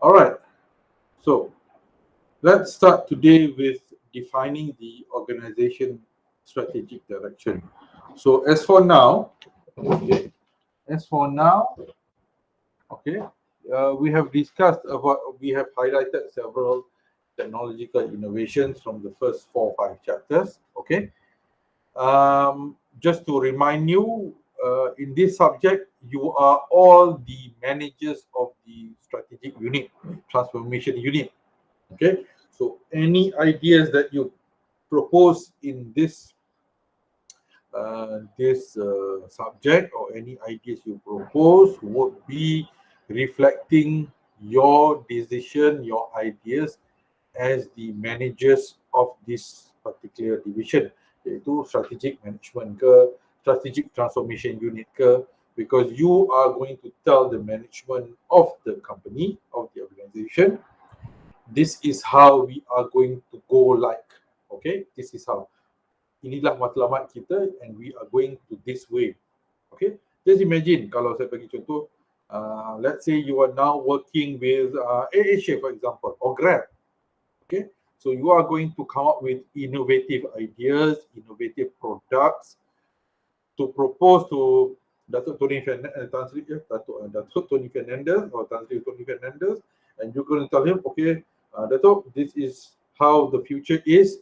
All right. So let's start today with defining the organization strategic direction. So okay, as for now, okay, we have highlighted several technological innovations from the first 4 or 5 chapters. Okay, just to remind you, in this subject, you are all the managers of the strategic unit, transformation unit. Okay, so any ideas that you propose in this subject, or any ideas you propose, would be reflecting your decision, your ideas as the managers of this particular division, iaitu strategic management ke, strategic transformation unit ke, because you are going to tell the management of the company, of the organization, this is how we are going to go like. Okay, this is how. Inilah matlamat kita and we are going to this way. Okay, just imagine kalau saya bagi contoh, let's say you are now working with AirAsia, for example, or Grab. Okay, so you are going to come up with innovative ideas, innovative products to propose to Datuk Tony Fernandez or Tan Sri Tony Fernandez, and you're going to tell him, okay, Datuk, this is how the future is.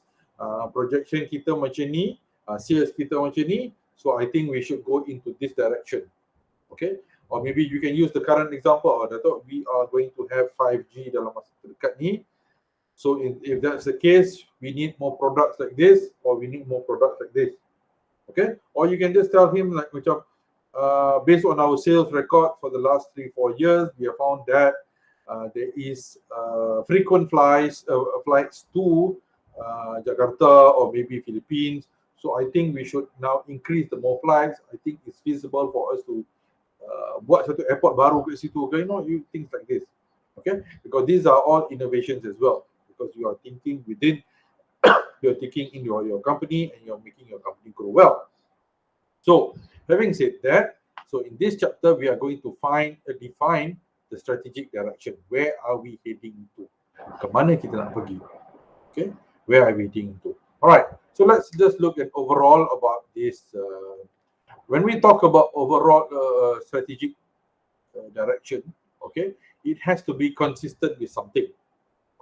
Projection kita macam ni, sales kita macam ni, so I think we should go into this direction. Okay, or maybe you can use the current example. Datuk, we are going to have 5G dalam masa terdekat ni. So if that's the case, we need more products like this, or we need more products like this. Okay, or you can just tell him like, based on our sales record for the last 3-4 years, we have found that there is frequent flights to Jakarta or maybe Philippines. So I think we should now increase the more flights. I think it's feasible for us to buat satu airport baru kat situ, okay? Things like this. Okay, because these are all innovations as well, because you are thinking within, you're thinking in your company, and you're making your company grow well. So having said that, so in this chapter we are going to define the strategic direction. Where are we heading to? Ke mana kita nak pergi? Okay, where are we heading to? All right, so let's just look at overall about this. When we talk about overall strategic direction, okay, it has to be consistent with something.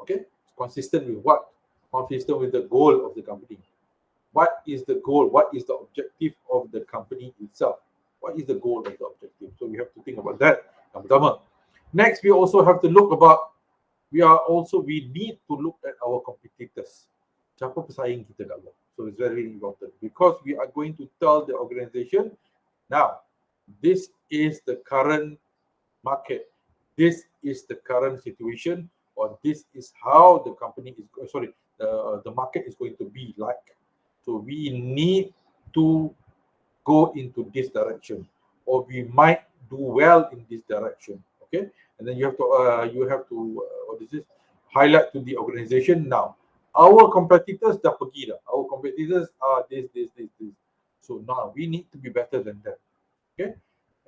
Okay, consistent with what? Consistent with the goal of the company. What is the goal? What is the objective of the company itself? What is the goal of the objective? So we have to think about that. Next, we also have to look about, we need to look at our competitors. Siapa pesaing kita kat luar? So it's very important, because we are going to tell the organization, now, this is the current market. This is the current situation, or this is how the company is, the market is going to be like. So we need to go into this direction, or we might do well in this direction. Okay, and then you have to highlight to the organization, now our competitors dah pergi dah. Our competitors are this. So now we need to be better than them. Okay,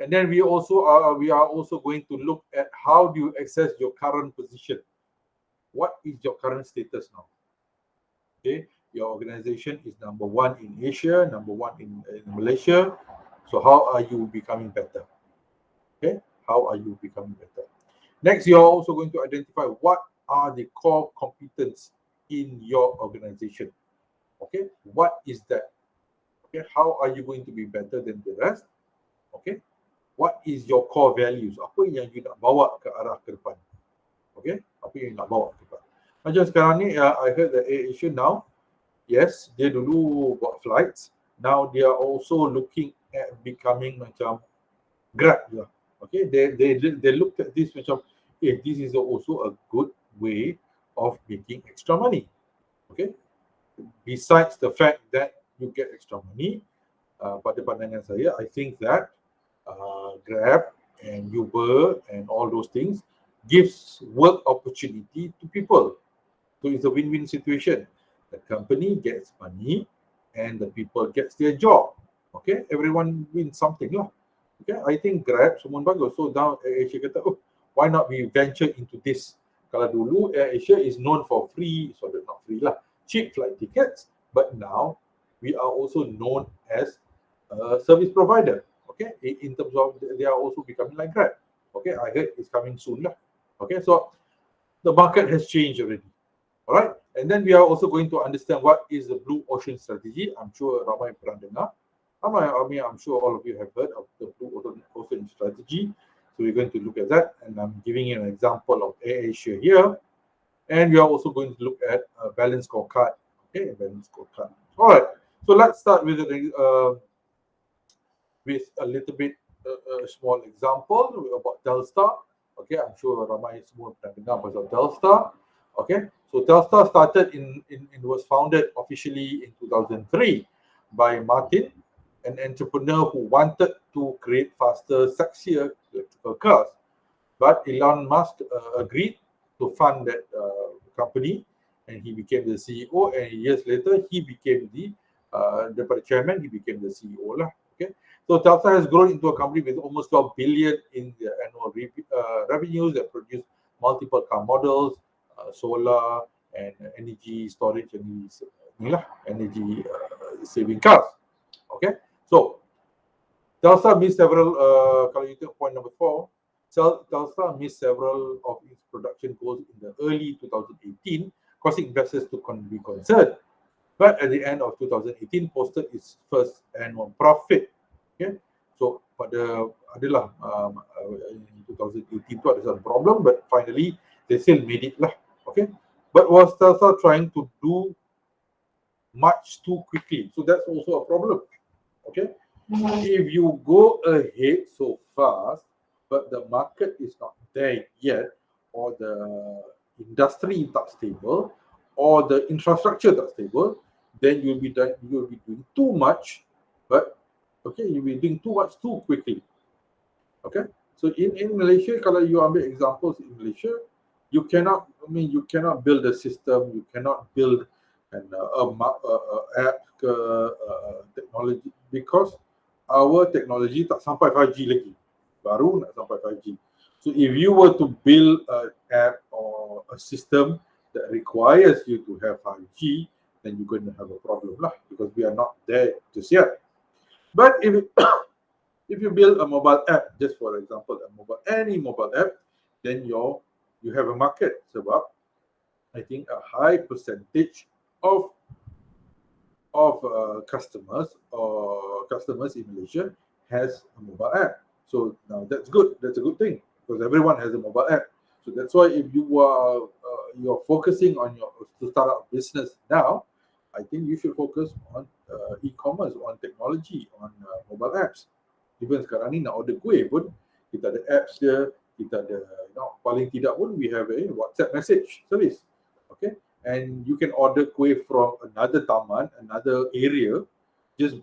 and then we are also going to look at how do you access your current position. What is your current status now? Okay, your organization is number 1 in Asia, number 1 in Malaysia. So how are you becoming better? Okay, how are you becoming better? Next, you're also going to identify what are the core competence in your organization. Okay, what is that? Okay, how are you going to be better than the rest? Okay, what is your core values? Apa yang you nak bawa ke arah ke depan? Okay, apa yang nak bawa ke depan? Macam sekarang ni, I heard that AirAsia now, yes, dia dulu buat flights. Now they are also looking at becoming macam Grab lah. Okay, they looked at this macam, this is also a good way of making extra money. Okay, besides the fact that you get extra money, pada pandangan saya, I think that Grab and Uber and all those things gives work opportunity to people. So it's a win-win situation. The company gets money and the people gets their job. Okay, everyone wins something lah. Okay, I think Grab semua bagus. So now Asia kata, why not we venture into this? Kalau dulu AirAsia is known for free, so not free lah, cheap flight tickets, but now we are also known as a service provider. Okay, in terms of they are also becoming like Grab. Okay, I heard it's coming soon lah. Okay, so the market has changed already. All right, and then we are also going to understand what is the blue ocean strategy. I'm sure ramai pernah dengar. I'm sure all of you have heard of the blue ocean strategy. So we're going to look at that, and I'm giving you an example of AirAsia here. And we are also going to look at a balance scorecard. Okay, a balance scorecard. All right, so let's start with a little bit a small example about Telstar. Okay, I'm sure ramai semua pernah dengar pasal Telstar. Okay, so Telstar started was founded officially in 2003 by Martin, an entrepreneur who wanted to create faster, sexier electrical cars. But Elon Musk agreed to fund that company, and he became the CEO. And years later, he became the chairman. He became the CEO lah. Okay, so Telstar has grown into a company with almost 12 billion in the annual revenues that produce multiple car models, solar and energy storage and energy saving cars. Okay, so Telstar missed several. Kalau you take point number 4. Telstar missed several of its production goals in the early 2018, causing investors to be concerned. But at the end of 2018, posted its first annual profit. Okay, so adalah in 2018 tu ada some problem, but finally they still made it lah. Okay, but was Telstar trying to do much too quickly? So that's also a problem. Okay, if you go ahead so fast, but the market is not there yet, or the industry not stable, or the infrastructure not stable, then you'll be doing too much, but okay, you'll be doing too much too quickly. Okay, so in Malaysia, kalau you ambil examples in Malaysia, you cannot build a system, you cannot build an app technology, because our technology tak sampai 5G lagi. Baru nak sampai 5G. So if you were to build an app or a system that requires you to have 5G, then you're going to have a problem lah, because we are not there just yet. But if you build a mobile app, just for example, any mobile app, then you have a market. Sebab I think a high percentage of customers in Malaysia has a mobile app. So now that's good. That's a good thing, because everyone has a mobile app. So that's why if you are you're focusing on to start up business now, I think you should focus on e-commerce, on technology, on mobile apps. Even sekarang ni nak order kuih pun kita ada apps dia, kita ada paling tidak pun we have a WhatsApp message service. Okay, and you can order kuih from another taman, another area, just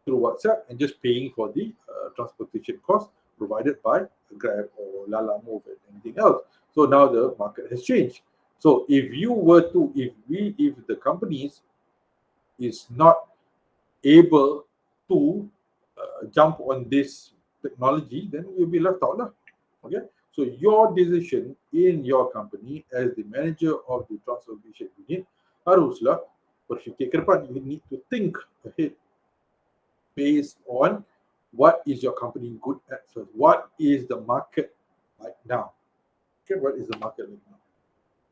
through WhatsApp and just paying for the transportation cost provided by Grab or Lala Move and anything else. So now the market has changed. So if the companies is not able to jump on this technology, then you'll be left out lah. Okay, so your decision in your company as the manager of the transformation unit haruslah berfikir ke depan. You need to think ahead based on what is your company good at first. What is the market like now? Okay, what is the market like now?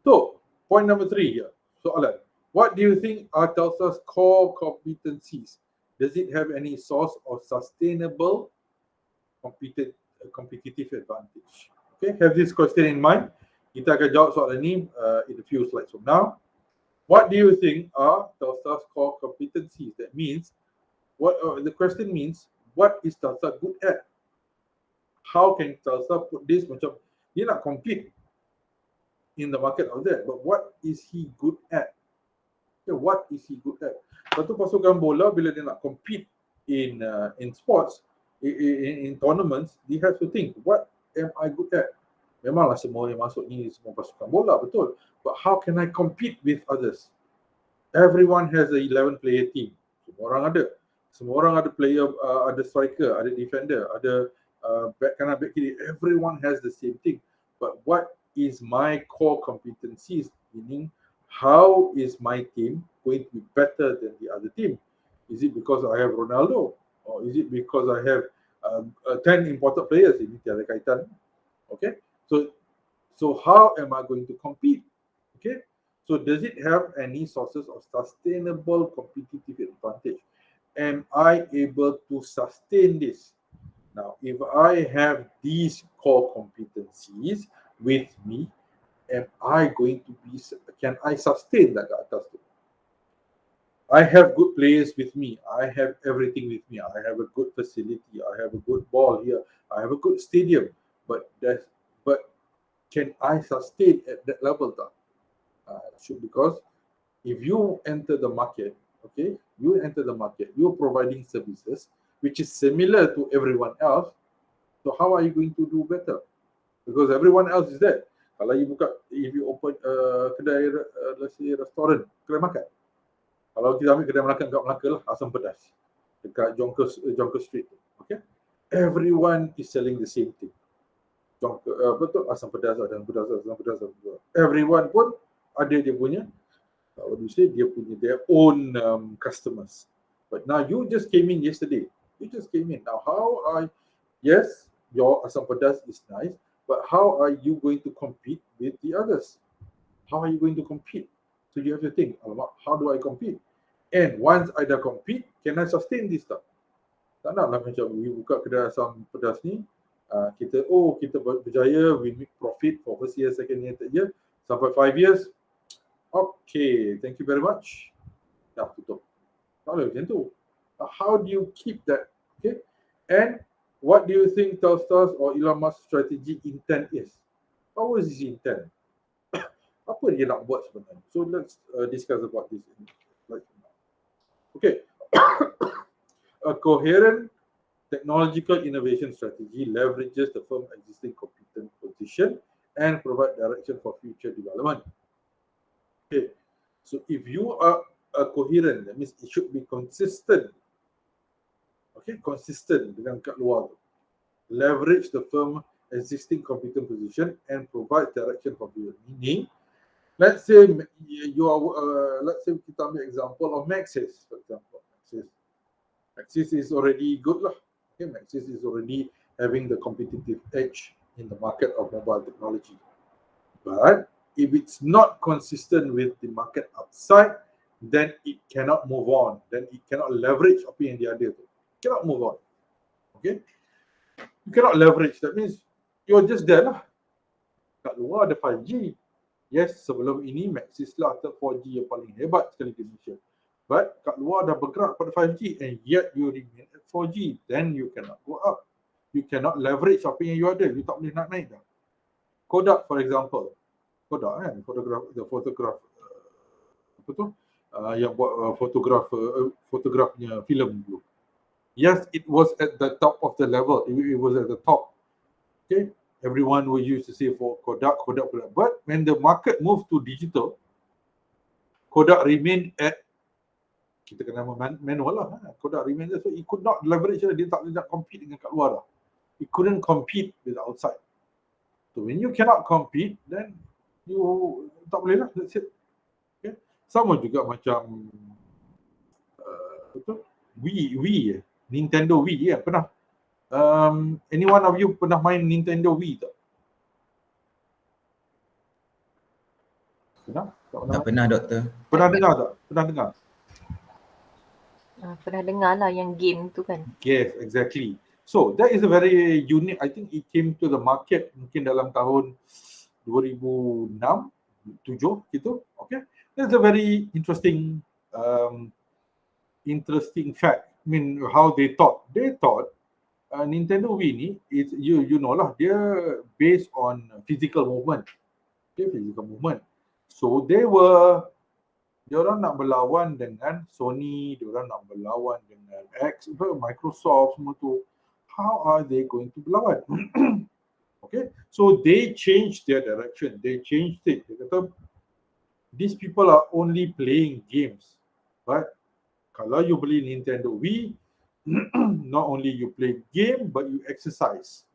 So, point number 3 here. So, Alan, what do you think are Telstar's core competencies? Does it have any source of sustainable competitive advantage? Okay, have this question in mind. Kita akan jawab soalan ni in a few slides from now. What do you think are Telstar's core competencies? That means, the question means, what is Telstar good at? How can Telstar put this macam dia nak compete in the market out there, but what is he good at? Okay, what is he good at? Satu pasukan bola bila dia nak compete in sports, in tournaments, he has to think, what am I good at? Memanglah semua yang masuk ni semua pasukan bola, betul. But how can I compete with others? Everyone has a 11-player team. Semua orang ada player, ada striker, ada defender, ada back kanan, back kiri. Everyone has the same thing. But what is my core competencies? Meaning, how is my team going to be better than the other team? Is it because I have Ronaldo? Or is it because I have 10 important players? Ini tiada kaitan. Okay, so how am I going to compete? Okay, so does it have any sources of sustainable competitive advantage? Am I able to sustain this? Now, if I have these core competencies with me, am I going to be, can I sustain that atas tu? I have good players with me. I have everything with me. I have a good facility. I have a good ball here. I have a good stadium. But can I sustain at that level? Because if you enter the market, okay, you're providing services which is similar to everyone else. So how are you going to do better? Because everyone else is there. Kalau if you open kedai, let's say restaurant, kedai makan. Kalau kita ambil kedai makan kat Melaka lah, asam pedas dekat Jonker Street, okay? Everyone is selling the same thing. Asam pedas. Everyone pun ada dia punya, what do you say, dia punya their own customers. But now you just came in yesterday. Now yes, your asam pedas is nice, but how are you going to compete with the others? How are you going to compete? So you have to think, how do I compete? And once I dah compete, can I sustain this stuff? Tak nak lah macam we buka kedai asam pedas ni, kita berjaya, we make profit for first year, second year, third year, sampai 5 years, okay, thank you very much, dah tutup. Tak boleh macam tu. How do you keep that? Okay, and what do you think Telstar's or Elon Musk's strategic intent is? What was his intent? Apa dia nak buat sebenarnya? So let's discuss about this. Okay, a coherent technological innovation strategy leverages the firm's existing competent position and provide direction for future development. Okay, so if you are coherent, that means it should be consistent. Okay, consistent dengan kat luar tu. Leverage the firm's existing competent position and provide direction for future. Meaning, let's say you are, let's say kita ambil example of Maxis, for example. Maxis is already good lah. Okay, Maxis is already having the competitive edge in the market of mobile technology. But if it's not consistent with the market outside, then it cannot move on. Then it cannot leverage apa yang dia ada tu. Cannot move on. Okay, you cannot leverage. That means you're just there lah. Kat luar ada 5G. Yes, sebelum ini Maxis lah 4G yang paling hebat sekali di Malaysia. But kat luar dah bergerak pada 5G and yet you remain at 4G. Then you cannot go up. You cannot leverage apa yang you ada. You tak boleh nak naik dah. Kodak, for example. Kodak kan, yang buat fotografnya filem dulu. Yes, it was at the top of the level. It was at the top. Okay, everyone will use to say for Kodak. But when the market moved to digital, Kodak remained at, kita kena manual lah. Kodak remained there, so it could not leverage. Dia tak boleh nak compete dengan kat luar dah. It couldn't compete with outside. So when you cannot compete, then you tak boleh lah. That's it. Okay. Sama juga macam Wii, Nintendo Wii ya, pernah. Any one of you pernah main Nintendo Wii tak? Pernah? Tak pernah, Doktor. Pernah dengar tak? Pernah dengar? Pernah dengar lah yang game tu kan. Yes, exactly. So that is a very unique. I think it came to the market mungkin dalam tahun 2006, 7 gitu. Okay, that's a very interesting fact. I mean, how they thought. They thought Nintendo Wii ni is you know lah, dia based on physical movement. Okay, physical movement. So diorang nak berlawan dengan Sony, diorang nak berlawan dengan Microsoft semua tu. How are they going to berlawan? Okay, so they changed their direction. They changed it. Dia kata, these people are only playing games. But kalau you beli Nintendo Wii, Not only you play game, but you exercise.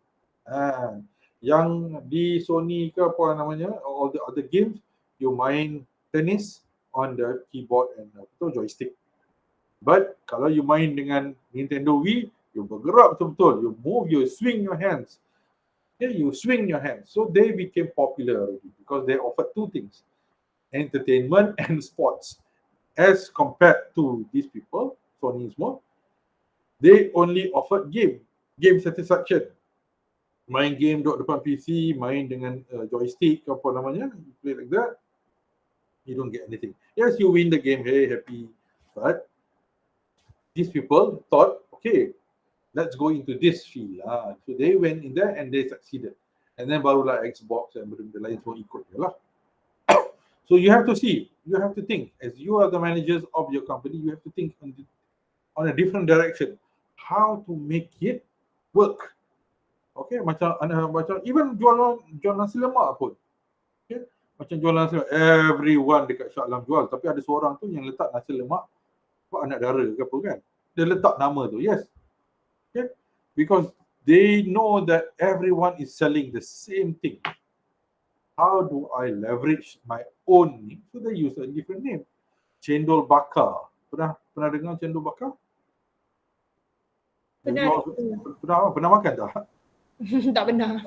Yang di Sony ke apa namanya, all the other games, you main tennis on the keyboard and joystick. But kalau you main dengan Nintendo Wii, you bergerak betul-betul, you move, you swing your hands. Okay, you swing your hands. So they became popular already because they offered two things, entertainment and sports. As compared to these people, Sony semua, they only offered game satisfaction. Main game duduk depan PC, main dengan joystick apa namanya, you play like that, you don't get anything. Yes, you win the game, hey, happy. But these people thought, okay, let's go into this field. So they went in there and they succeeded. And then barulah Xbox and benda lain semua ikut je lah. So you have to see, you have to think, as you are the managers of your company, you have to think on a different direction. How to make it work. Okay, macam even jual nasi lemak pun. Okay, macam jual nasi lemak, everyone dekat Shah Alam jual, tapi ada seorang tu yang letak nasi lemak anak dara ke apa kan. Dia letak nama tu, yes. Okay, because they know that everyone is selling the same thing. How do I leverage my own name? So they use a different name. Cendol bakar. Pernah dengar cendol bakar? Pernah makan tak? Tak pernah.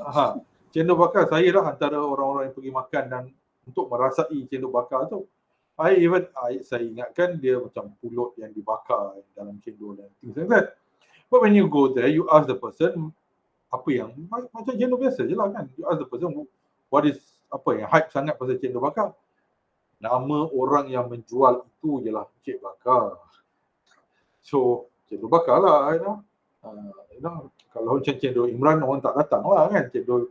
Cendol bakar, saya lah antara orang-orang yang pergi makan dan untuk merasai cendol bakar tu. Saya ingatkan dia macam pulut yang dibakar dalam cendol dan things like that. But when you go there, you ask the person apa yang macam cendol biasa je lah kan. You ask the person what is apa yang hype sangat pasal cendol bakar. Nama orang yang menjual itu ialah Cik Bakar. So cendol bakar lah, kalau macam cendol Imran orang tak datang lah kan. Cendol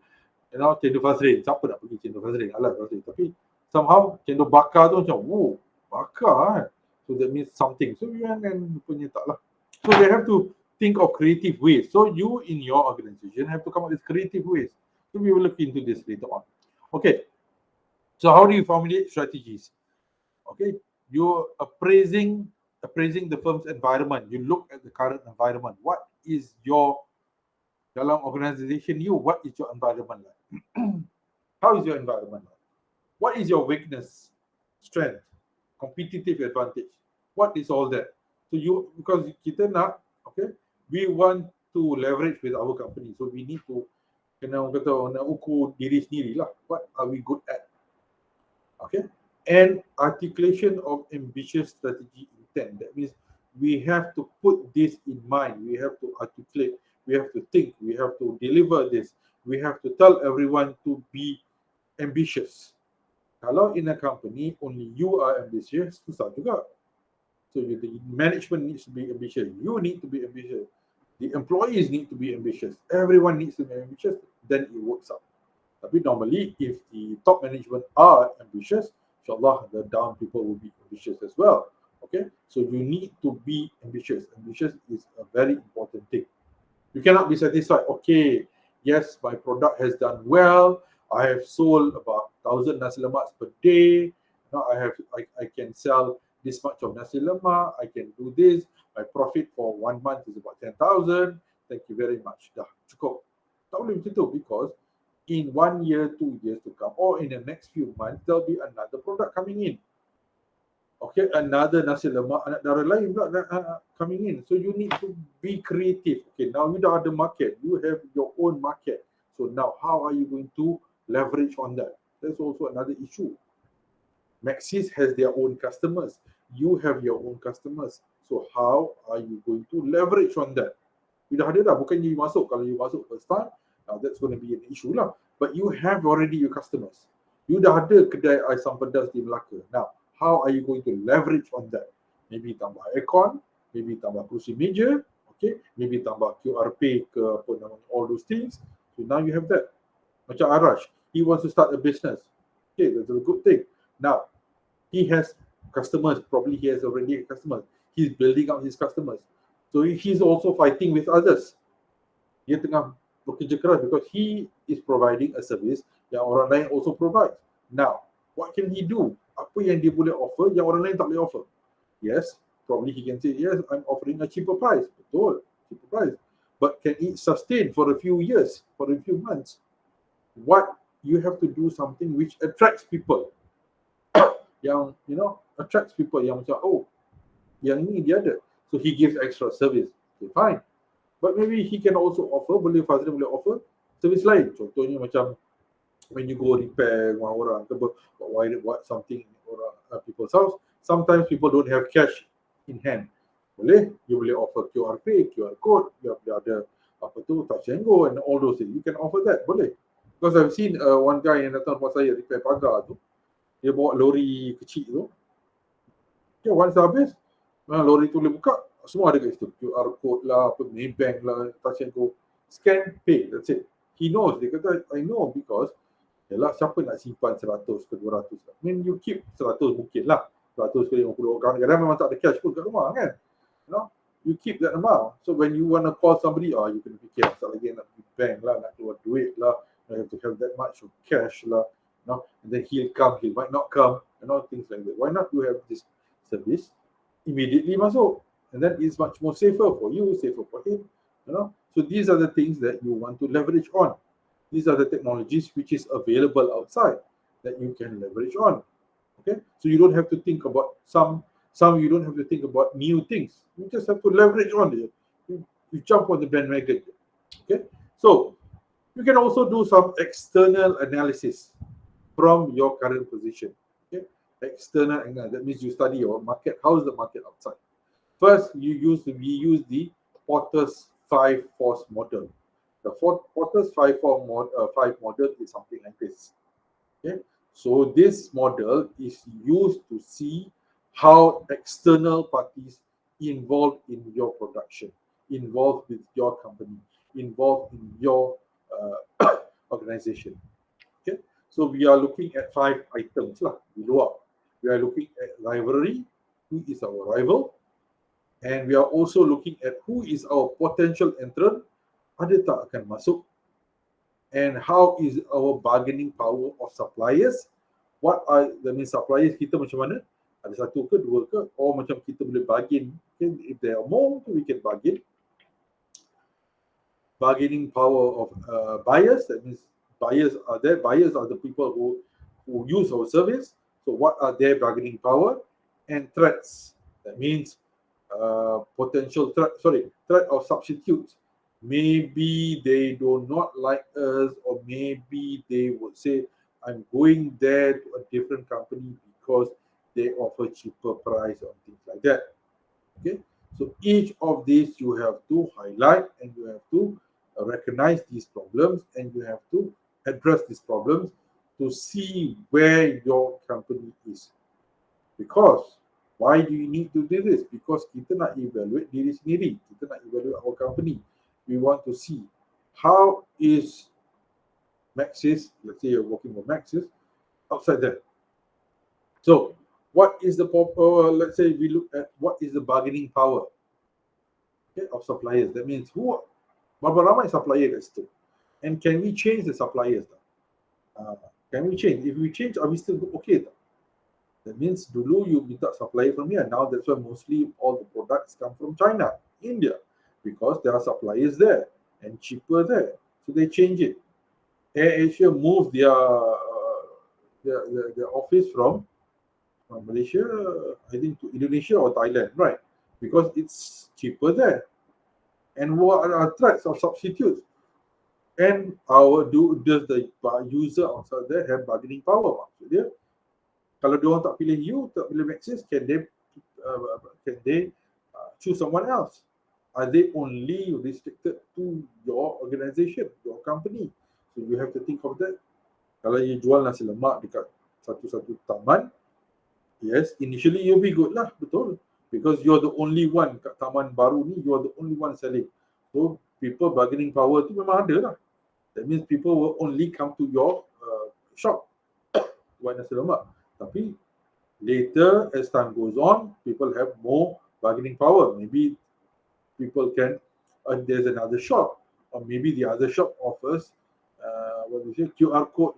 Fazrin, siapa nak pergi cendol Fazrin? Alah Fazrin. Tapi somehow cendol bakar tu macam bakar kan. So that means something. So you kan punya tak lah. So they have to think of creative ways. So you in your organization have to come up with creative ways. So we will look into this later on. Okay. So how do you formulate strategies? Okay. You're appraising the firm's environment. You look at the current environment. What is your dalam organization what is your environment like? How is your environment like? What is your weakness, strength, competitive advantage? What is all that? So because kita nak, okay, we want to leverage with our company. So we need to nak ukur diri sendiri lah. What are we good at? Okay. And articulation of ambitious strategy intent. That means we have to put this in mind. We have to articulate. We have to think. We have to deliver this. We have to tell everyone to be ambitious. Kalau in a company only you are ambitious, susah juga. So the management needs to be ambitious. You need to be ambitious. The employees need to be ambitious. Everyone needs to be ambitious. Then it works out. Tapi normally, if the top management are ambitious, inshallah, the down people will be ambitious as well. Okay, so you need to be ambitious. Ambitious is a very important thing. You cannot be satisfied. Okay, yes, my product has done well. I have sold about 1,000 nasi lemak per day. Now I can sell this much of nasi lemak. I can do this. My profit for 1 month is about 10,000. Thank you very much. Dah cukup. Tak boleh macam tu because in 1 year, 2 years to come, or in the next few months, there'll be another product coming in. Okay, another nasi lemak, anak dara lain pula coming in. So you need to be creative. Okay, now you dah ada market. You have your own market. So now how are you going to leverage on that? That's also another issue. Maxis has their own customers. You have your own customers. So how are you going to leverage on that? You dah ada dah, bukan you masuk. Kalau you masuk first time, now that's going to be an issue lah. But you have already your customers. You dah ada kedai asam pedas di Melaka. Now, how are you going to leverage on that? Maybe tambah aircon, maybe tambah kerusi meja, okay? Maybe tambah QR Pay ke apa namanya, all those things. So now you have that. Macam Arash, he wants to start a business. Okay, that's a good thing. Now, he has customers. Probably he has already customers. He's building up his customers. So he's also fighting with others. Dia tengah bekerja keras because he is providing a service yang orang lain also provide. Now, what can he do? Apa yang dia boleh offer yang orang lain tak boleh offer? Yes, probably he can say, yes, I'm offering a cheaper price. Betul, cheaper price. But can it sustain for a few years, for a few months? What you have to do something which attracts people. Yang, attracts people. Yang macam, oh, yang ni dia ada. So he gives extra service. Okay, fine. But maybe he can also offer, Fazril boleh offer service lain. Contohnya macam when you go repair rumah orang, what something orang people's house, sometimes people don't have cash in hand. You boleh offer QR pay, QR code, you ada apa tu, touch and go and all those things. You can offer that, boleh. Because I've seen one guy yang datang rumah saya repair pagar tu, dia bawa lori kecil tu. Okay, once habis, lori tu boleh buka, semua ada kat situ. QR code lah, Maybank lah, touch and go, scan, pay, that's it. He knows, dia kata, I know because yalah, siapa nak simpan 100 ke 200? I mean, you keep 100 mungkin lah. 100 ke 50 orang. Kadang memang tak ada cash pun kat rumah kan. You keep that amount. So when you want to call somebody, you can fikir asal lagi nak pergi bank lah, nak keluar duit lah. You have to have that much of cash lah. And then he'll come, he might not come, things like that. Why not you have this service immediately masuk? And then it's much more safer for you, safer for him. So these are the things that you want to leverage on. These are the technologies which is available outside that you can leverage on. Okay, so you don't have to think about some you don't have to think about new things. You just have to leverage on it. You jump on the bandwagon. Okay, so you can also do some external analysis from your current position. Okay, external analysis, that means you study your market. How is the market outside? First, we use the Porter's 5 force model. The Porter's 5 model is something like this. Okay, so this model is used to see how external parties involved in your production, involved with your company, involved in your organization. Okay, so we are looking at 5 items lah. We are looking at rivalry, who is our rival, and we are also looking at who is our potential entrant, ada tak akan masuk, and how is our bargaining power of suppliers. What are the suppliers kita macam mana? Ada satu ke dua ke, or macam kita boleh bargain. Okay, if there are more, we can bargain. Bargaining power of buyers, that means buyers are there. Buyers are the people who use our service. So what are their bargaining power? And threats, that means threat of substitutes. Maybe they do not like us, or maybe they would say, I'm going there to a different company because they offer cheaper price or things like that. Okay, so each of these you have to highlight, and you have to recognize these problems, and you have to address these problems to see where your company is. Because why do you need to do this? Because kita nak evaluate diri sendiri, kita nak evaluate our company. We want to see how is Maxis, let's say you're working with Maxis, outside there. So what is the let's say we look at what is the bargaining power, okay, of suppliers. That means berapa ramai supplier kat situ, and can we change the suppliers? Can we change? If we change, are we still okay? That means dulu you minta supplier from here. Now that's why mostly all the products come from China, India, because there are suppliers there and cheaper there. So they change it. AirAsia moved their office from Malaysia, I think, to Indonesia or Thailand, right? Because it's cheaper there. And what are threats of substitutes? And does the user outside there have bargaining power? Maksudnya, kalau dia orang tak pilih you, tak pilih Maxis, can they choose someone else? Are they only restricted to your organization, your company? So you have to think of that. Kalau you jual nasi lemak dekat satu taman, yes, initially you'll be good lah, betul. Because you're the only one kat taman baru ni, you're the only one selling. So people bargaining power tu memang ada lah. That means people will only come to your shop buy nasi lemak. Tapi later, as time goes on, people have more bargaining power. Maybe people can, there's another shop, or maybe the other shop offers QR code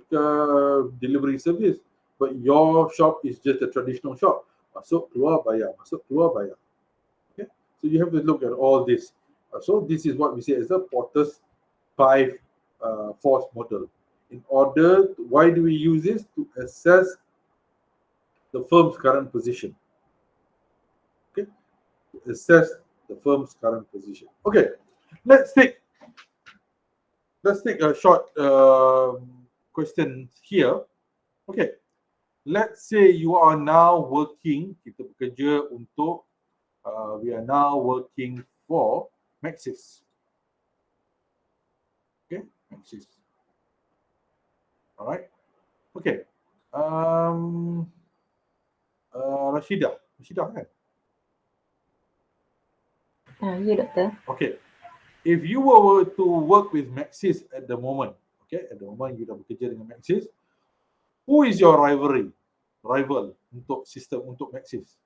delivery service, but your shop is just a traditional shop. Masuk keluar bayar, masuk keluar bayar. So you have to look at all this. So this is what we say as the Porter's 5 force model. In order, why do we use this? To assess the firm's current position. Okay, to assess the firm's current position. Okay, let's take a short question here. Okay, let's say you are now working, kita bekerja untuk, we are now working for Maxis. Okay, Maxis. All right. Okay. Rashidah kan? Ya, doktor. Okay. If you were to work with Maxis at the moment, okay, at the moment you dah bekerja dengan Maxis, who is your rival untuk sistem untuk Maxis?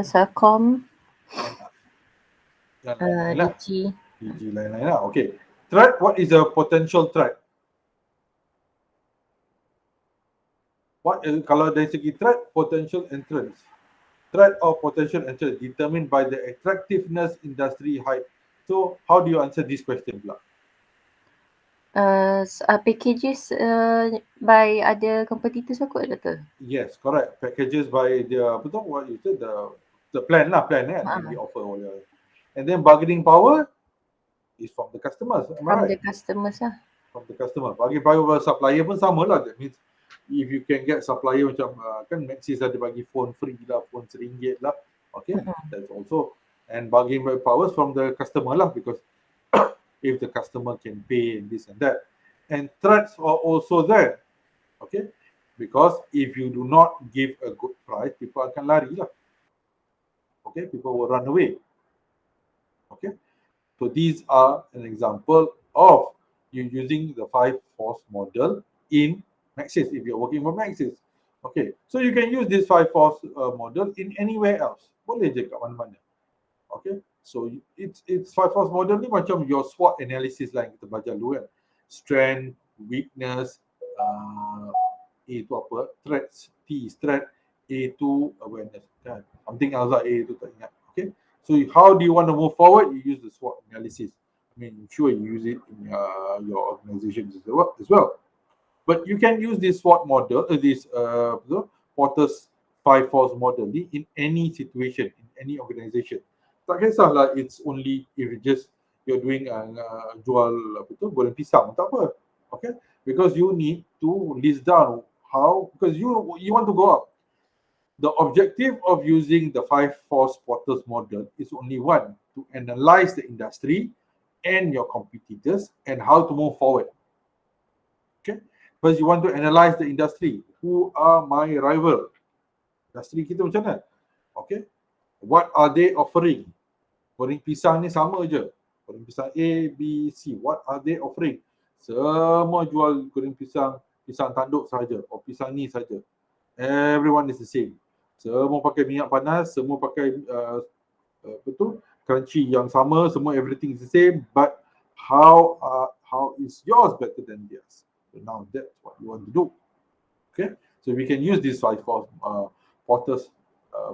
Sarkom, Yang lain-lain lah. DG. Lain-lain lah. Okay. Threat, what is a potential threat? What kalau dari segi threat, potential entrance. Threat or potential entrance determined by the attractiveness industry hype. So how do you answer this question pula? Packages by other competitors aku, doktor? Yes, correct. Packages by the, betul what you said, the plan kan, we offer all the, and then bargaining power is from the customers. Am I right? From the customers lah. From the customer. Bargaining power supplier pun sama lah. That means if you can get supplier macam kan Maxis ada bagi phone free lah, phone RM1 lah. Okay, that's also, and bargaining powers from the customer lah, because if the customer can pay and this and that. And threats are also there. Okay, because if you do not give a good price, people akan lari lah. Okay, people will run away. Okay, so these are an example of you using the 5 force model in Maxis if you're working for Maxis. Okay, so you can use this 5 force model in anywhere else. Boleh je kat mana-mana. Okay, so it's 5 force model ni macam your SWOT analysis lah yang kita belajar dulu kan. Strength, weakness, A itu apa? Threats, T is threat, A itu awareness kan. Something else lah, A itu tak ingat. Okay, so how do you want to move forward? You use the SWOT analysis. I mean, I'm sure you use it in your organization as well. But you can use this SWOT model, this Porter's 5 force model in any situation, in any organization. Tak kisahlah it's only if you're doing jual apa tu, goreng pisang, tak apa. Okay, because you need to list down how, because you want to go up. The objective of using the 5 force Porter's model is only one: to analyze the industry and your competitors and how to move forward. Okay, because you want to analyze the industry. Who are my rival? Industri kita macam mana? Okay, what are they offering? Goreng pisang ni sama je. Goreng pisang A, B, C. What are they offering? Semua jual goreng pisang tanduk saja, atau pisang ni saja. Everyone is the same. Semua pakai minyak panas, semua pakai crunchy yang sama, semua everything is the same. But how is yours better than theirs? So now that's what you want to do. Okay, so we can use this 5 force Porter's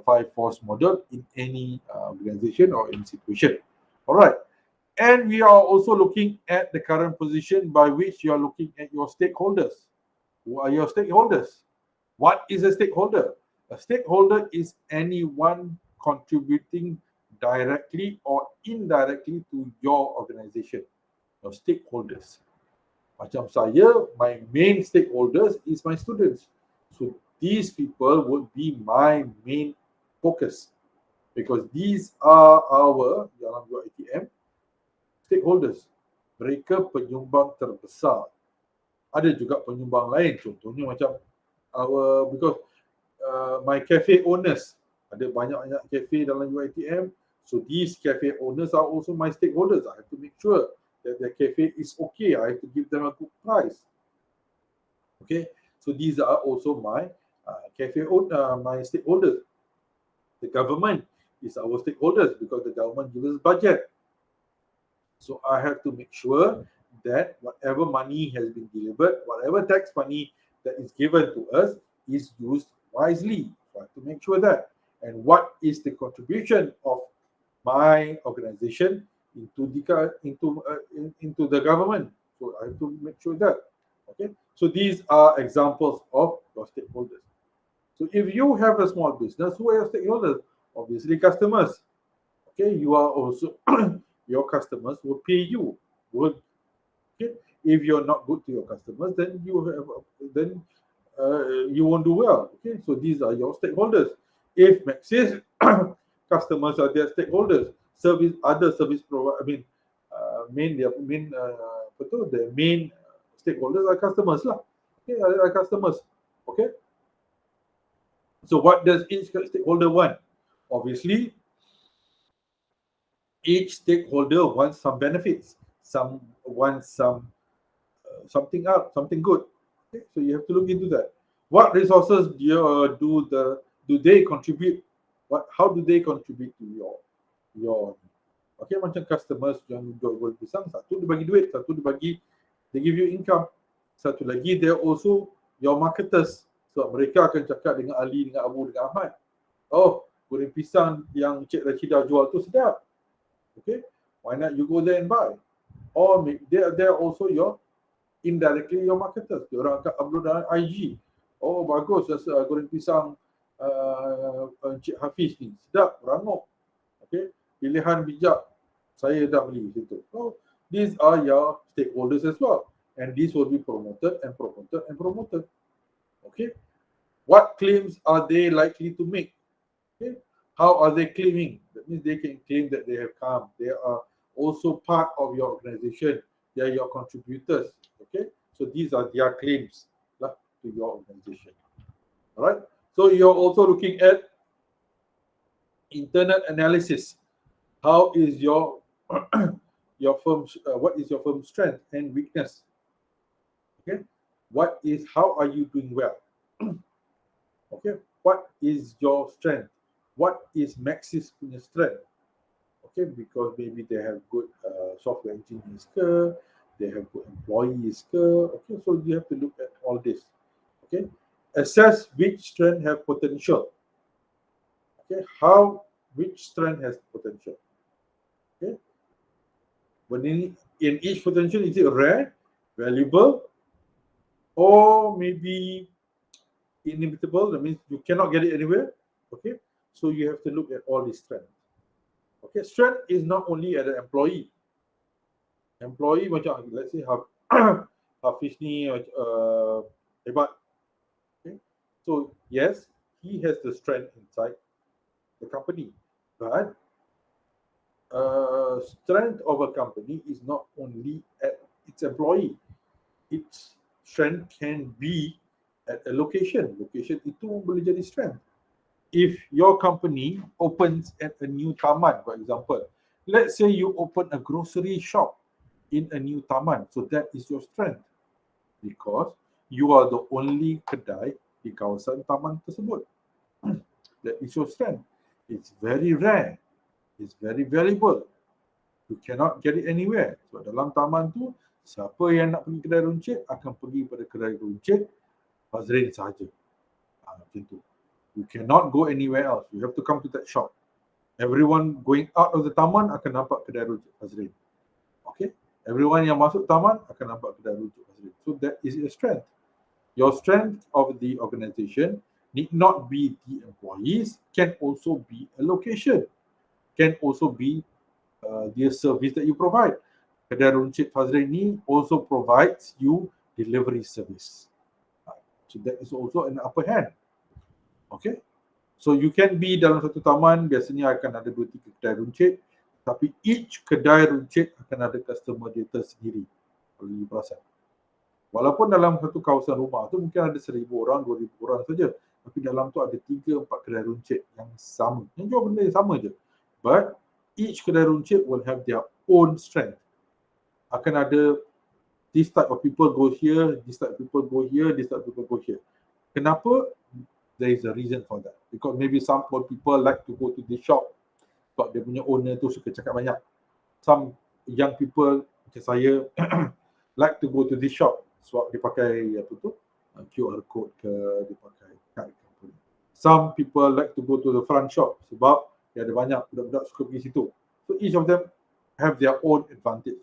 5 force model in any organization or any situation. All right, and we are also looking at the current position by which you are looking at your stakeholders. Who are your stakeholders? What is a stakeholder? A stakeholder is anyone contributing directly or indirectly to your organization. Your stakeholders. Macam saya, my main stakeholders is my students. So these people would be my main focus, because these are our dalam UiTM stakeholders. Mereka penyumbang terbesar. Ada juga penyumbang lain, contohnya macam because my cafe owners, ada banyak-banyak cafe dalam UiTM, so these cafe owners are also my stakeholders. I have to make sure that the cafe is okay. I have to give them a good price. Okay, so these are also my my stakeholders. The government is our stakeholders because the government gives us budget. So I have to make sure that whatever money has been delivered, whatever tax money that is given to us is used wisely. So I have to make sure that. and what is the contribution of my organization into the government. So I have to make sure that. Okay. So these are examples of your stakeholders. So if you have a small business, who are your stakeholders? Obviously, customers. Okay, you are also your customers will pay you. Okay, if you're not good to your customers, then you won't do well. Okay, so these are your stakeholders. If Maxis customers are their stakeholders, other service provider, I mean, the main stakeholders are customers lah. Okay, are customers. Okay, so what does each stakeholder want? Obviously, each stakeholder wants some benefits. Some want something good. Okay? So you have to look into that. What resources do they contribute? How do they contribute to your okay, macam customers yang jual pisang, satu dia bagi duit, satu they give you income. Satu lagi they're also your marketers. So mereka akan cakap dengan Ali, dengan Abu, dengan Ahmad. Oh, goreng pisang yang Cik Rashidah jual tu sedap. Okay, why not you go there and buy? Or they're also indirectly your marketers. Dia orang akan upload dalam IG. Oh, bagus goreng pisang Cik Hafiz ni. Sedap, rangup. Okay, pilihan bijak. Saya dah beli situ. So, these are your stakeholders as well. And these will be promoted and promoted and promoted. Okay, what claims are they likely to make? Okay, how are they claiming? That means they can claim that they have come. They are also part of your organization. They are your contributors. Okay, so these are their claims to your organization. All right. So you're also looking at internal analysis. How is your firm's what is your firm's strength and weakness? Okay, how are you doing well? Okay, what is your strength? What is Maxis punya strength? Okay, because maybe they have good software engineers, they have good employees. Okay, so you have to look at all this. Okay, assess which strength have potential. Okay, which strength has potential? Okay, when in each potential, is it rare, valuable, or maybe inimitable? That means you cannot get it anywhere. Okay, so you have to look at all these strengths. Okay, strength is not only at an employee. Employee macam let's say Hafiz ni hebat. Okay, so yes, he has the strength inside the company, but strength of a company is not only at its employee. Its strength can be at a location. Location itu boleh jadi strength. If your company opens at a new taman, for example, let's say you open a grocery shop in a new taman, so that is your strength because you are the only kedai di kawasan taman tersebut. That is your strength. It's very rare. It's very valuable. You cannot get it anywhere. So dalam taman tu, siapa yang nak pergi kedai runcit akan pergi pada kedai runcit Fazrin sahaja. Macam tu. You cannot go anywhere else. You have to come to that shop. Everyone going out of the taman akan nampak kedai runcit Fazrin. Okay? Everyone yang masuk taman akan nampak kedai runcit Fazrin. So that is your strength. Your strength of the organization need not be the employees, can also be a location, can also be the service that you provide. Kedai runcit Fazrin ni also provides you delivery service. So that is also an upper hand. Okay, so you can be dalam satu taman, biasanya akan ada 2-3 kedai runcit, tapi each kedai runcit akan ada customer data sendiri. Kalau you perasan. Walaupun dalam satu kawasan rumah tu mungkin ada 1,000 orang, 2,000 orang saja, tapi dalam tu ada 3-4 kedai runcit yang sama, yang jual benda yang sama je. But each kedai runcit will have their own strength. Akan ada this type of people go here, this type of people go here, this type of people go here. Kenapa? There is a reason for that. Because maybe some people like to go to this shop, sebab dia punya owner tu suka cakap banyak. Some young people macam saya like to go to this shop sebab dia pakai apa tu, QR code ke, dia pakai card ke. Some people like to go to the front shop sebab dia ada banyak budak-budak suka pergi situ. So each of them have their own advantage.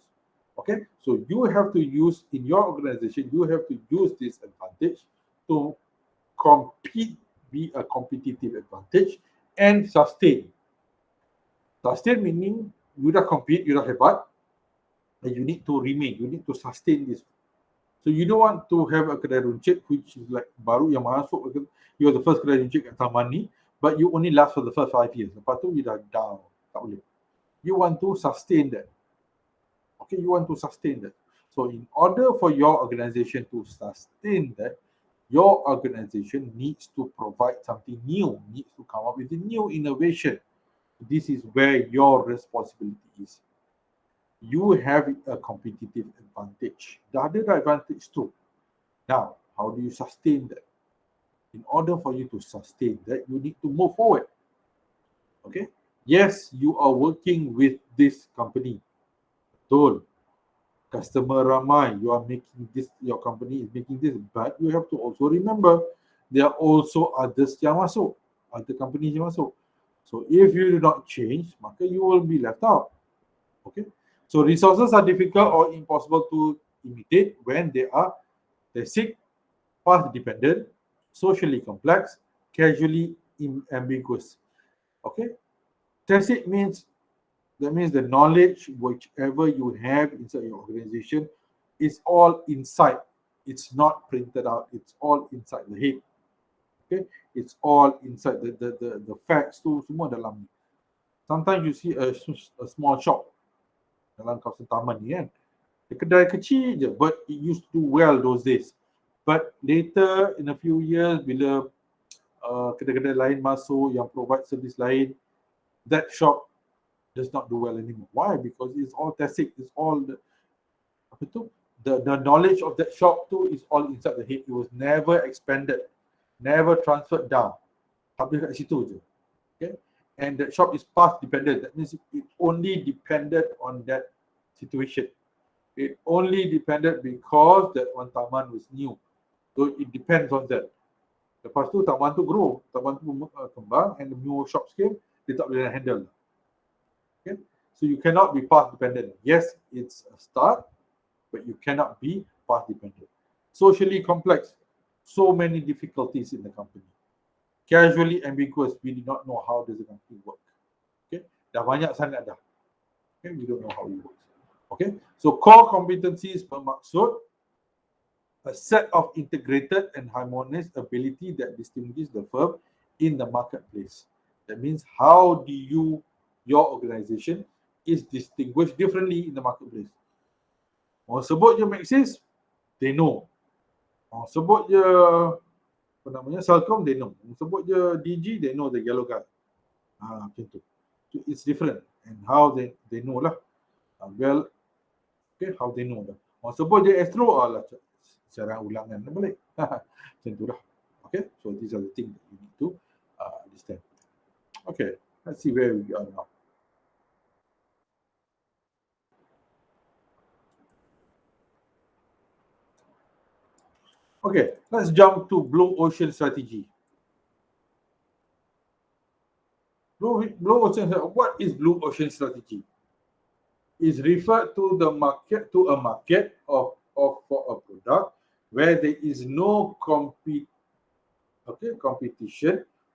Okay, so you have to use in your organization, you have to use this advantage to compete, be a competitive advantage and sustain. Sustain meaning you dah compete, you dah hebat, and you need to remain, you need to sustain this. So you don't want to have a kedai runcit which is like baru yang masuk, you are the first kedai runcit kat taman ni, but you only last for the first 5 years. Lepas tu you dah down, tak boleh. You want to sustain that. Okay, you want to sustain that. So in order for your organization to sustain that, your organization needs to provide something new, needs to come up with a new innovation. This is where your responsibility is. You have a competitive advantage. The other advantage too. Now, how do you sustain that? In order for you to sustain that, you need to move forward. Okay? Yes, you are working with this company. Betul. Customer ramai, you are making this, your company is making this, but you have to also remember there are also others yang masuk, other companies yang masuk. So if you do not change, maka you will be left out. Okay? So resources are difficult or impossible to imitate when they are basic, path dependent, socially complex, casually ambiguous. Okay? Tacit means that means the knowledge whichever you have inside your organization is all inside. It's not printed out. It's all inside the head. Okay? It's all inside the facts tu semua dalam. Sometimes you see a small shop dalam kawasan taman ni kan. Kedai kecil je, but it used to do well those days. But later in a few years, bila kedai-kedai lain masuk yang provide service lain, that shop does not do well anymore. Why? Because it's all tacit, it's all the knowledge of that shop too is all inside the head. It was never expanded, never transferred down. Habis kat situ je. Okay? And that shop is path dependent. That means it only depended on that situation. It only depended because that one taman was new. So it depends on that. Lepas tu taman tu grow, taman tu kembang, and the new shops came, dia tak boleh handle. Okay? So you cannot be path dependent. Yes, it's a start, but you cannot be path dependent. Socially complex, so many difficulties in the company. Casually ambiguous, we do not know how does the company work. Okay, dah banyak sangat dah. Okay, we don't know how it works. Okay, so core competencies bermaksud a set of integrated and harmonious ability that distinguishes the firm in the marketplace. That means how do your organization is distinguished differently in the marketplace. Orang sebut je Maxis, they know. Orang sebut je apa namanya Salcom, they know. Orang sebut je DG, they know the yellow guy. Macam tu. So it's different and how they know lah. Well, okay, how they know lah. Orang sebut je Astro, lah secara ulangan balik. Macam tu lah. Okay, so these are the things that you need to understand. Okay, let's see where we are now. Okay, let's jump to blue ocean strategy. Blue ocean, what is blue ocean strategy? Is referred to the market, to a market of for a product where there is no competition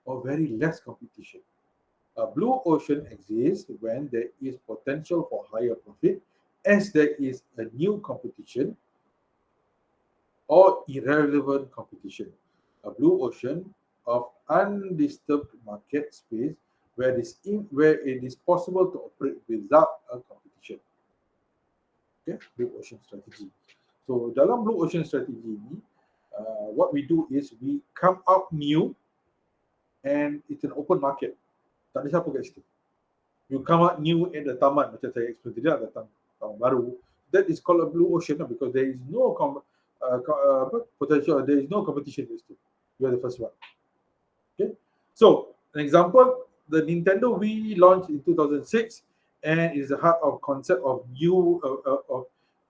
or very less competition. A blue ocean exists when there is potential for higher profit as there is a new competition or irrelevant competition. A blue ocean of undisturbed market space where it is possible to operate without a competition. Okay, blue ocean strategy. So dalam blue ocean strategy ni, what we do is we come out new and it's an open market. Tak ada siapa kat situ. You come out new in the taman, macam saya explain tadi, datang taman baru. That is called a blue ocean because there is no potential, there is no competition with you. You are the first one. Okay. So an example, the Nintendo Wii launched in 2006 and is the heart of concept of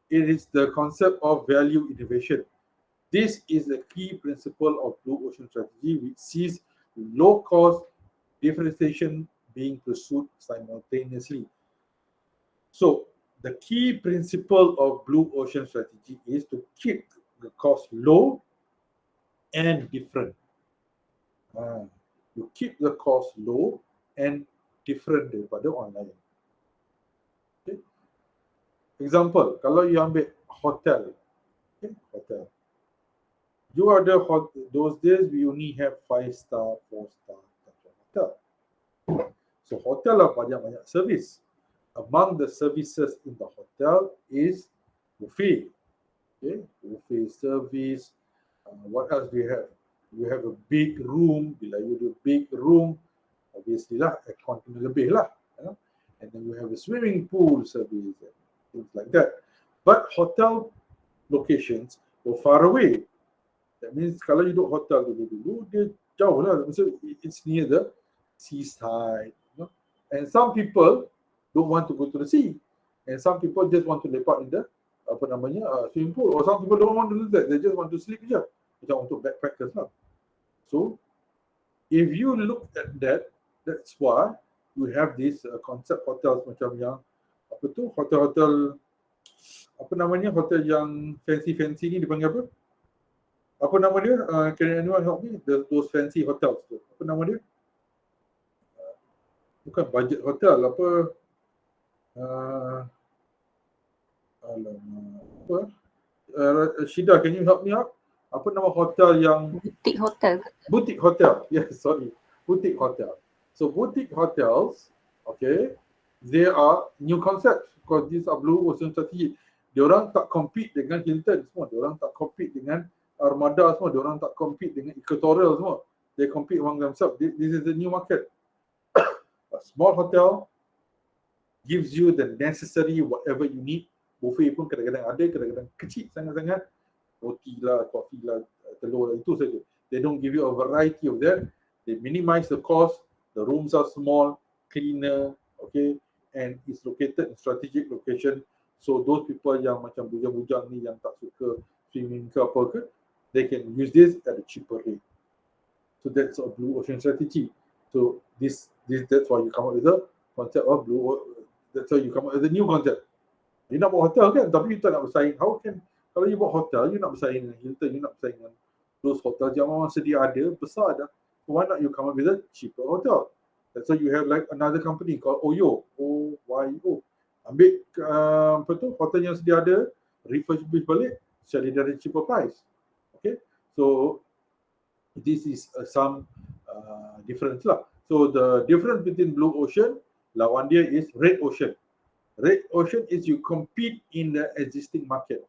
it is the concept of value innovation. This is the key principle of blue ocean strategy, which sees low cost differentiation being pursued simultaneously. So the key principle of blue ocean strategy is to keep the cost low and different. You keep the cost low and different daripada online. Okay. Example, kalau you ambil hotel, okay, hotel. You ada those days we only have 5-star, 4-star hotel. So hotel lah banyak-banyak service. Among the services in the hotel is buffet. Okay, buffet service. What else do you have? You have a big room. Bila you do big room, obviously lah aircon kena lebih lah. And then you have a swimming pool service and things like that. But hotel locations go far away. That means kalau you duduk hotel dulu dia jauh lah. So it's near the seaside. And some people don't want to go to the sea, and some people just want to lepak in the swimming pool, or some people don't want to do that, they just want to sleep je, macam untuk backpackers lah. So if you look at that, that's why you have this concept hotels macam yang hotel-hotel hotel yang fancy ni dipanggil apa? Apa nama dia? Can anyone help me? Those fancy hotels tu. Apa nama dia? Bukan budget hotel, apa? Shida, can you help me out? Apa nama hotel yang Boutique hotel. Boutique hotel. Yes, sorry. Boutique hotel. So boutique hotels, okay, they are new concepts because these are blue ocean strategy. Diorang tak compete dengan Hilton semua. Diorang tak compete dengan Armada semua. Diorang tak compete dengan Equatorial semua. They compete among themselves. This is the new market. A small hotel gives you the necessary whatever you need. Buffet pun kadang-kadang ada, kadang-kadang kecil sangat-sangat. Roti lah, kopi lah, telur lah, itu saja. They don't give you a variety of that. They minimize the cost. The rooms are small, cleaner, okay, and it's located in strategic location. So those people yang macam bujang-bujang ni yang tak suka swimming ke apa ke, they can use this at a cheaper rate. So that's a blue ocean strategy. So that's why you come up with the concept of that's why you come up with a new concept. You nak buat hotel kan, tapi you tak nak bersaing. How can, kalau you buat hotel, you nak bersaing dengan Hilton, you nak bersaing dengan those hotel yang memang sedia ada, besar dah. Why not you come up with a cheaper hotel? That's why you have like another company called OYO, OYO. Ambil hotel yang sedia ada, refurbish balik, sell it at a cheaper price. Okay, so this is some difference lah. So the difference between blue ocean, lawan dia is red ocean. Red ocean is you compete in the existing market.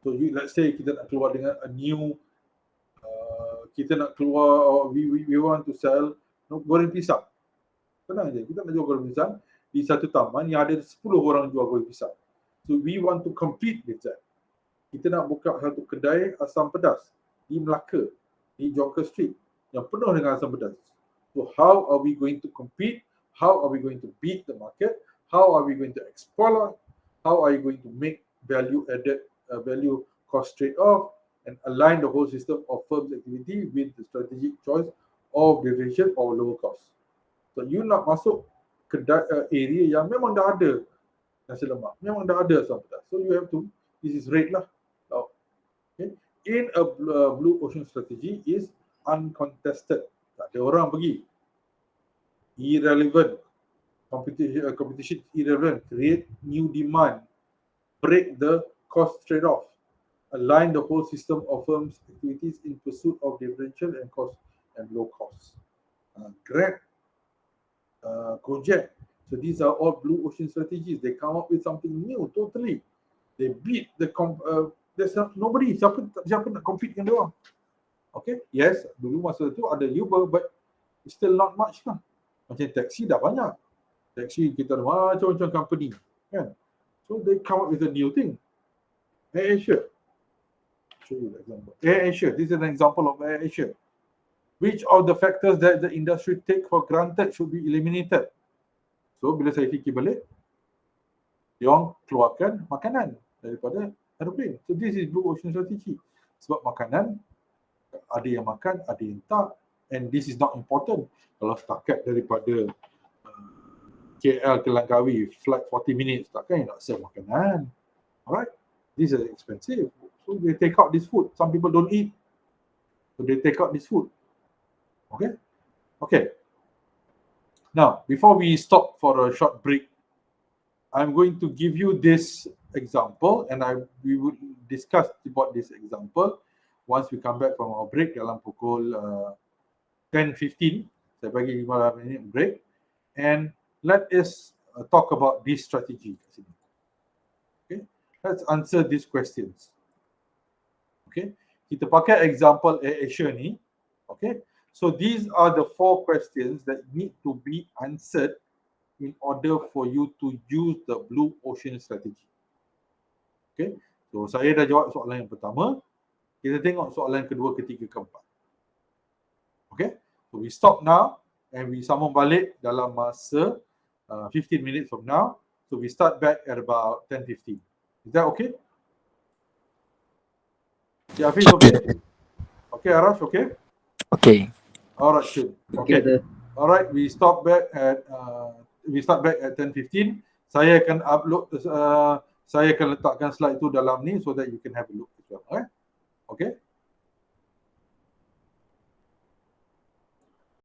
So you, let's say kita nak keluar dengan a new, kita nak keluar, or we want to sell goreng pisang. Tenang je, kita nak jual goreng pisang di satu taman yang ada 10 orang jual goreng pisang. So we want to compete with that. Kita nak buka satu kedai asam pedas di Melaka, di Jonker Street, yang penuh dengan asam pedas. So how are we going to compete? How are we going to beat the market? How are we going to exploit? How are you going to make value added, value cost trade-off, and align the whole system of firm's activity with the strategic choice of differentiation or lower cost? So you nak masuk kedai area yang memang dah ada nasi lemak, memang dah ada asam pedas. So you have to, this is rate lah. Okay. In a blue ocean strategy is uncontested. Tak ada orang pergi. Irrelevant. Competition irrelevant. Create new demand. Break the cost trade-off. Align the whole system of firms' activities in pursuit of differential and cost and low cost. Grab, Gojek. So these are all blue ocean strategies. They come up with something new totally. They beat the there's nobody. Siapa nak compete dengan dia orang? Okay, yes, dulu masa tu ada Uber, but it's still not much lah. Macam taxi dah banyak. Taxi kita ada macam-macam company, kan? So they come up with a new thing. AirAsia. Show you the example. AirAsia. This is an example of AirAsia. Which of the factors that the industry take for granted should be eliminated? So bila saya fikir balik, diorang keluarkan makanan daripada aeroplane. So this is blue ocean strategy. Sebab makanan ada yang makan, ada yang tak, and this is not important. Kalau setakat daripada KL ke Langkawi, flight 40 minutes, takkan nak serve makanan. Alright, these are expensive. So they take out this food. Some people don't eat, so they take out this food. Okay? Okay. Now, before we stop for a short break, I'm going to give you this example, and we will discuss about this example once we come back from our break dalam pukul 10:15. Saya bagi 15 minit break, and let us talk about this strategy. Okay, let's answer these questions. Okay, kita pakai example Asia ni. Okay, so these are the 4 questions that need to be answered in order for you to use the blue ocean strategy. Okay, so saya dah jawab soalan yang pertama. Kita tengok soalan kedua, ketiga, keempat. Okay, so we stop now and we sambung balik dalam masa 15 minutes from now. So we start back at about 10:15. Is that okay? Yeah, Hafiz, okay? Okay, Arash, okay? Okay. Alright, good. Okay. Alright, we start back at 10:15. Saya akan upload, saya akan letakkan slide itu dalam ni so that you can have a look as well. Okay?